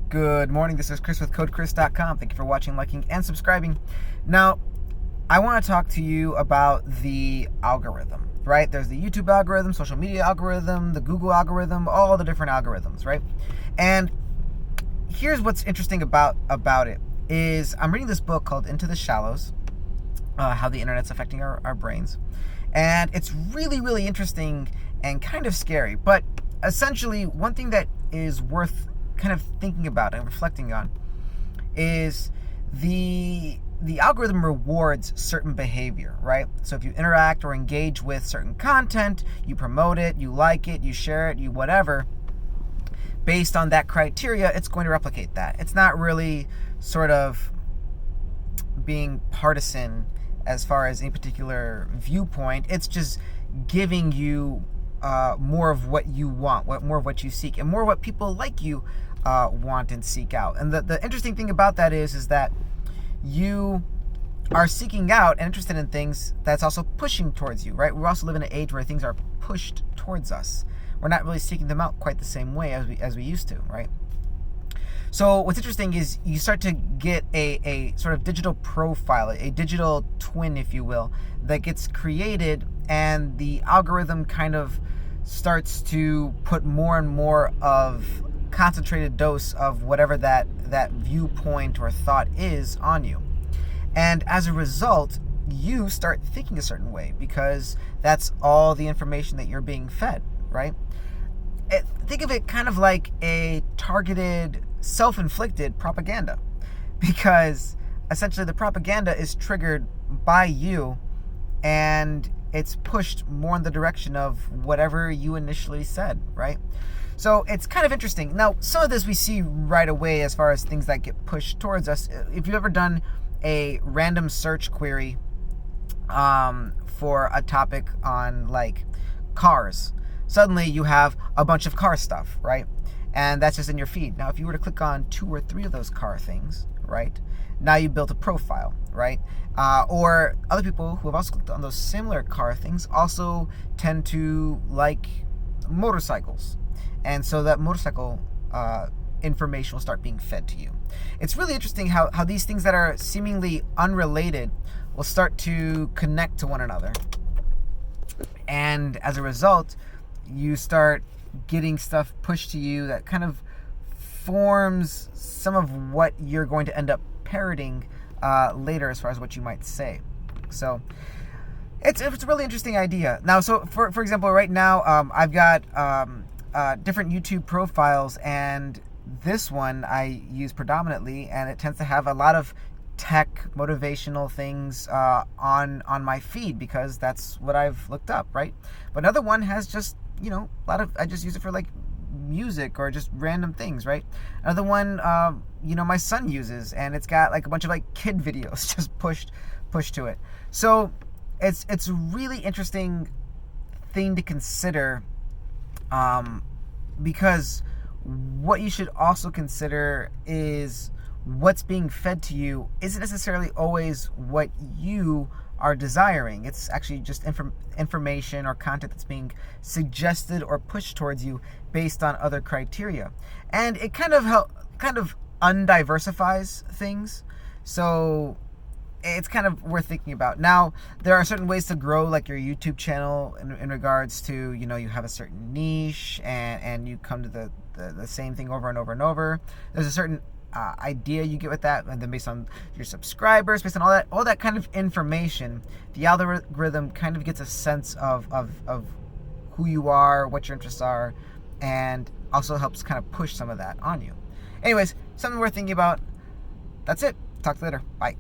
Good morning, this is Chris with codeChris.com. Thank you for watching, liking, and subscribing. Now, I want to talk to you about the algorithm, right? There's the YouTube algorithm, social media algorithm, the Google algorithm, all the different algorithms, right? And here's what's interesting about it is I'm reading this book called Into the Shallows, How the Internet's Affecting Our Brains. And it's really, really interesting and kind of scary. But essentially, one thing that is worth kind of thinking about and reflecting on is the algorithm rewards certain behavior, right? So if you interact or engage with certain content, you promote it, you like it, you share it, you whatever, based on that criteria, it's going to replicate that. It's not really sort of being partisan as far as any particular viewpoint. It's just giving you more of what you want, more of what you seek, and more of what people like you want and seek out. And the interesting thing about that is that you are seeking out and interested in things that's also pushing towards you, right? We also live in an age where things are pushed towards us. We're not really seeking them out quite the same way as we used to, right? So what's interesting is you start to get a sort of digital profile, a digital twin, if you will, that gets created, and the algorithm kind of starts to put more and more of concentrated dose of whatever that viewpoint or thought is on you. And as a result, you start thinking a certain way because that's all the information that you're being fed, right? Think of it kind of like a targeted, self-inflicted propaganda, because essentially the propaganda is triggered by you and it's pushed more in the direction of whatever you initially said, right? So it's kind of interesting. Now, some of this we see right away as far as things that get pushed towards us. If you've ever done a random search query for a topic on like cars, suddenly you have a bunch of car stuff, right? And that's just in your feed. Now, if you were to click on 2 or 3 of those car things, right? Now you built a profile, right? Or other people who have also clicked on those similar car things also tend to like motorcycles. And so that motorcycle information will start being fed to you. It's really interesting how these things that are seemingly unrelated will start to connect to one another. And as a result, you start getting stuff pushed to you that kind of forms some of what you're going to end up parroting later as far as what you might say. So it's a really interesting idea. Now, so for example, right now I've got different YouTube profiles, and this one I use predominantly, and it tends to have a lot of tech motivational things on my feed because that's what I've looked up, right? But another one has just, a lot of, I just use it for like music or just random things, right? Another one, my son uses, and it's got like a bunch of like kid videos just pushed to it. So it's a really interesting thing to consider, because what you should also consider is what's being fed to you isn't necessarily always what you are desiring. It's actually just information or content that's being suggested or pushed towards you based on other criteria, and it kind of undiversifies things. So it's kind of worth thinking about. Now, there are certain ways to grow like your YouTube channel in regards to, you have a certain niche and you come to the same thing over and over and over. There's a certain idea you get with that, and then based on your subscribers, based on all that kind of information, the algorithm kind of gets a sense of who you are, what your interests are, and also helps kind of push some of that on you. Anyways, something worth thinking about. That's it. Talk to you later. Bye.